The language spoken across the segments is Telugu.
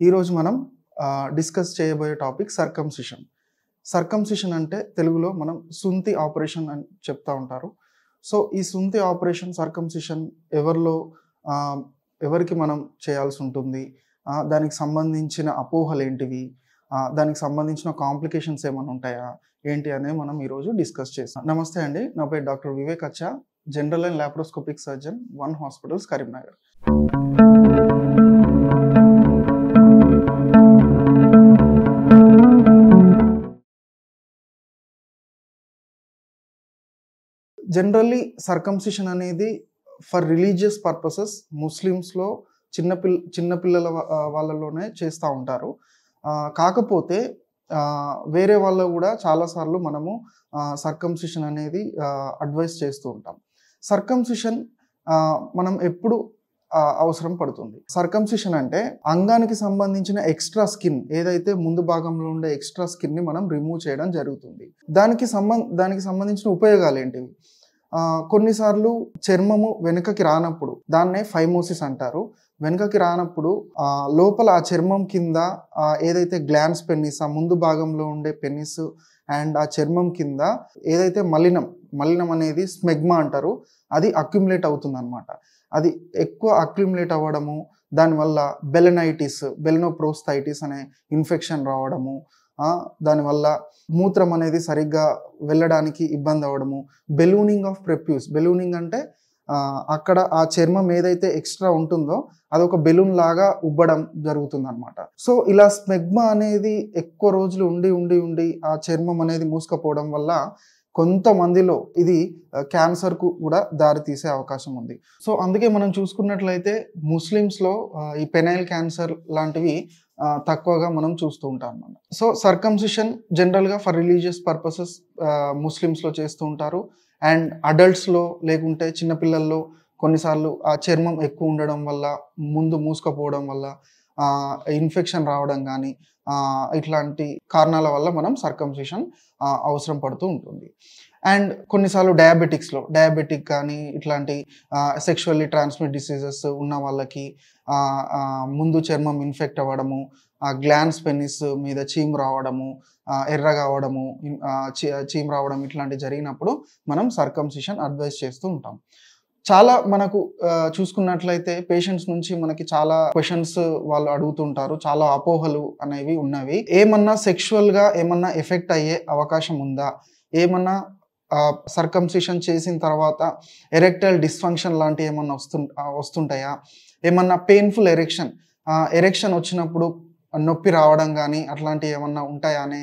ఈరోజు మనం డిస్కస్ చేయబోయే టాపిక్ సర్కంసిషన్. సర్కంసిషన్ అంటే తెలుగులో మనం సుంతి ఆపరేషన్ అని చెప్తా ఉంటారు. సో ఈ సుంతి ఆపరేషన్ సర్కంసిషన్ ఎవరికి మనం చేయాల్సి ఉంటుంది, దానికి సంబంధించిన అపోహలు ఏంటివి, దానికి సంబంధించిన కాంప్లికేషన్స్ ఏమైనా ఉంటాయా ఏంటి అనేది మనం ఈరోజు డిస్కస్ చేస్తాం. నమస్తే అండి, నా పేరు డాక్టర్ వివేక్ అచ్చా, general and laparoscopic surgeon, one hospitals Karimnagar. Generally circumcision అనేది ఫర్ రిలీజియస్ పర్పసెస్ ముస్లిమ్స్లో చిన్నపిల్లల వాళ్ళలోనే చేస్తూ ఉంటారు. కాకపోతే వేరే వాళ్ళు కూడా చాలాసార్లు మనము సర్కంసిషన్ అనేది అడ్వైస్ చేస్తూ ఉంటాం. సర్కంసిషన్ మనం ఎప్పుడు అవసరం పడుతుంది. సర్కంసిషన్ అంటే అంగానికి సంబంధించిన ఎక్స్ట్రా స్కిన్, ఏదైతే ముందు భాగంలో ఉండే ఎక్స్ట్రా స్కిన్ని మనం రిమూవ్ చేయడం జరుగుతుంది. దానికి సంబంధించిన ఉపయోగాలు ఏంటివి? కొన్నిసార్లు చర్మము వెనుకకి రానప్పుడు, దాన్నే ఫైమోసిస్ అంటారు, వెనుకకి రానప్పుడు లోపల ఆ చర్మం కింద ఏదైతే గ్లాన్స్ పెన్నిస్, ఆ ముందు భాగంలో ఉండే పెన్నిస్ అండ్ ఆ చర్మం కింద ఏదైతే మలినం అనేది స్మెగ్మా అంటారు, అది అక్యుములేట్ అవుతుంది అనమాట. అది ఎక్కువ అక్యుములేట్ అవ్వడము, దానివల్ల బెలెనోప్రోస్థైటిస్ అనే ఇన్ఫెక్షన్ రావడము, దానివల్ల మూత్రం అనేది సరిగ్గా వెళ్ళడానికి ఇబ్బంది అవ్వడము, బెలూనింగ్ ఆఫ్ ప్రెప్యూస్. బెలూనింగ్ అంటే అక్కడ ఆ చర్మం ఏదైతే ఎక్స్ట్రా ఉంటుందో అదొక బెలూన్ లాగా ఉబ్బడం జరుగుతుంది అనమాట. సో ఇలా స్మెగ్మా అనేది ఎక్కువ రోజులు ఉండి ఆ చర్మం అనేది మూసుకపోవడం వల్ల కొంతమందిలో ఇది క్యాన్సర్కు కూడా దారితీసే అవకాశం ఉంది. సో అందుకే మనం చూసుకున్నట్లయితే ముస్లిమ్స్లో ఈ పెనైల్ క్యాన్సర్ లాంటివి తక్కువగా మనం చూస్తూ ఉంటాం అన్నమాట. సో సర్కంసిషన్ జనరల్గా ఫర్ రిలీజియస్ పర్పసెస్ ముస్లిమ్స్లో చేస్తూ ఉంటారు. అండ్ అడల్ట్స్లో లేకుంటే చిన్నపిల్లల్లో కొన్నిసార్లు ఆ చర్మం ఎక్కువ ఉండడం వల్ల, ముందు మూసుకపోవడం వల్ల, ఇన్ఫెక్షన్ రావడం కానీ ఇట్లాంటి కారణాల వల్ల మనం సర్కంసిషన్ అవసరం పడుతూ ఉంటుంది. అండ్ కొన్నిసార్లు డయాబెటిక్ కానీ ఇట్లాంటి సెక్షువల్లీ ట్రాన్స్మిట్ డిసీజెస్ ఉన్న వాళ్ళకి ముందు చర్మం ఇన్ఫెక్ట్ అవ్వడము, గ్లాన్స్ పెన్నిస్ మీద చీము రావడము, ఎర్రగా అవ్వడము, చీము రావడం ఇట్లాంటివి జరిగినప్పుడు మనం సర్కంసిషన్ అడ్వైస్ చేస్తూ ఉంటాం. చాలా మనకు చూసుకున్నట్లయితే పేషెంట్స్ నుంచి మనకి చాలా క్వశ్చన్స్ వాళ్ళు అడుగుతుంటారు, చాలా అపోహలు అనేవి ఉన్నవి. ఏమన్నా సెక్షువల్గా ఏమన్నా ఎఫెక్ట్ అయ్యే అవకాశం ఉందా, ఏమన్నా సర్కంసిషన్ చేసిన తర్వాత ఎరెక్టైల్ డిస్ఫంక్షన్ లాంటివి ఏమన్నా వస్తుంటాయా, ఏమన్నా పెయిన్ఫుల్ ఎరెక్షన్ వచ్చినప్పుడు నొప్పి రావడం కానీ అట్లాంటివి ఏమన్నా ఉంటాయా అనే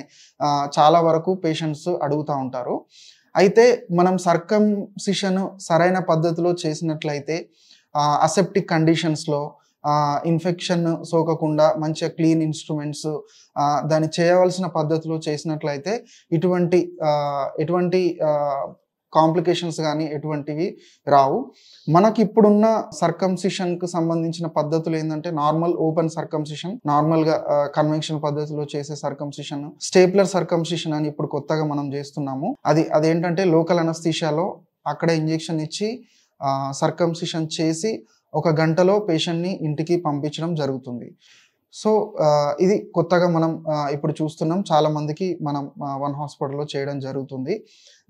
చాలా వరకు పేషెంట్స్ అడుగుతూ ఉంటారు. అయితే మనం సర్కంసిషన్ సరైన పద్ధతిలో చేసినట్లయితే అసెప్టిక్ కండిషన్స్లో ఇన్ఫెక్షన్ సోకకుండా మంచిగా క్లీన్ ఇన్స్ట్రుమెంట్స్ దాన్ని చేయవలసిన పద్ధతిలో చేసినట్లయితే ఎటువంటి కాంప్లికేషన్స్ కానీ ఎటువంటివి రావు. మనకి ఇప్పుడున్న సర్కంసిషన్కి సంబంధించిన పద్ధతులు ఏంటంటే నార్మల్ ఓపెన్ సర్కంసిషన్, నార్మల్గా కన్వెన్షనల్ పద్ధతిలో చేసే సర్కంసిషన్, స్టేప్లర్ సర్కంసిషన్ అని ఇప్పుడు కొత్తగా మనం చేస్తున్నాము. అదేంటంటే లోకల్ అనస్థీషియాలో అక్కడే ఇంజెక్షన్ ఇచ్చి సర్కంసిషన్ చేసి 1 గంటలో పేషెంట్ని ఇంటికి పంపించడం జరుగుతుంది. సో ఇది కొత్తగా మనం ఇప్పుడు చూస్తున్నాం, చాలా మందికి మనం వన్ హాస్పిటల్లో చేయడం జరుగుతుంది.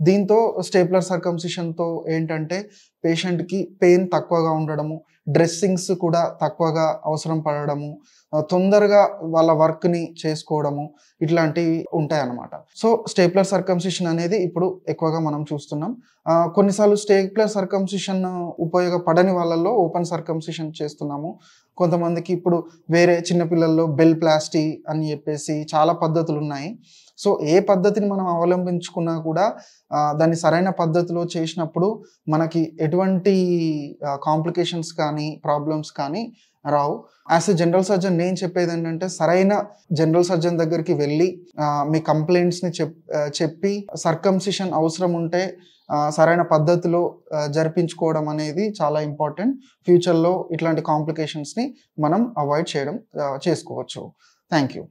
దీంతో స్టేప్లర్ సర్కంసిషన్తో ఏంటంటే పేషెంట్కి పెయిన్ తక్కువగా ఉండడము, డ్రెస్సింగ్స్ కూడా తక్కువగా అవసరం పడడము, తొందరగా వాళ్ళ వర్క్ని చేసుకోవడము ఇట్లాంటివి ఉంటాయన్నమాట. సో స్టేప్లర్ సర్కంసిషన్ అనేది ఇప్పుడు ఎక్కువగా మనం చూస్తున్నాం. కొన్నిసార్లు స్టేప్లర్ సర్కంసిషన్ ఉపయోగపడని వాళ్ళల్లో ఓపెన్ సర్కంసిషన్ చేస్తున్నాము. కొంతమందికి ఇప్పుడు వేరే చిన్నపిల్లల్లో బెల్ ప్లాస్టీ అని చెప్పేసి చాలా పద్ధతులు ఉన్నాయి. సో ఏ పద్ధతిని మనం అవలంబించుకున్నా కూడా దాన్ని సరైన పద్ధతిలో చేసినప్పుడు మనకి ఎటువంటి కాంప్లికేషన్స్ కానీ ప్రాబ్లమ్స్ కానీ రావు. యాజ్ ఎ జనరల్ సర్జన్ నేను చెప్పేది ఏంటంటే సరైన జనరల్ సర్జన్ దగ్గరికి వెళ్ళి మీ కంప్లైంట్స్ని చెప్పి సర్కంసిషన్ అవసరం ఉంటే సరైన పద్ధతిలో జరిపించుకోవడం అనేది చాలా ఇంపార్టెంట్. ఫ్యూచర్లో ఇట్లాంటి కాంప్లికేషన్స్ని మనం అవాయిడ్ చేసుకోవచ్చు. Thank you.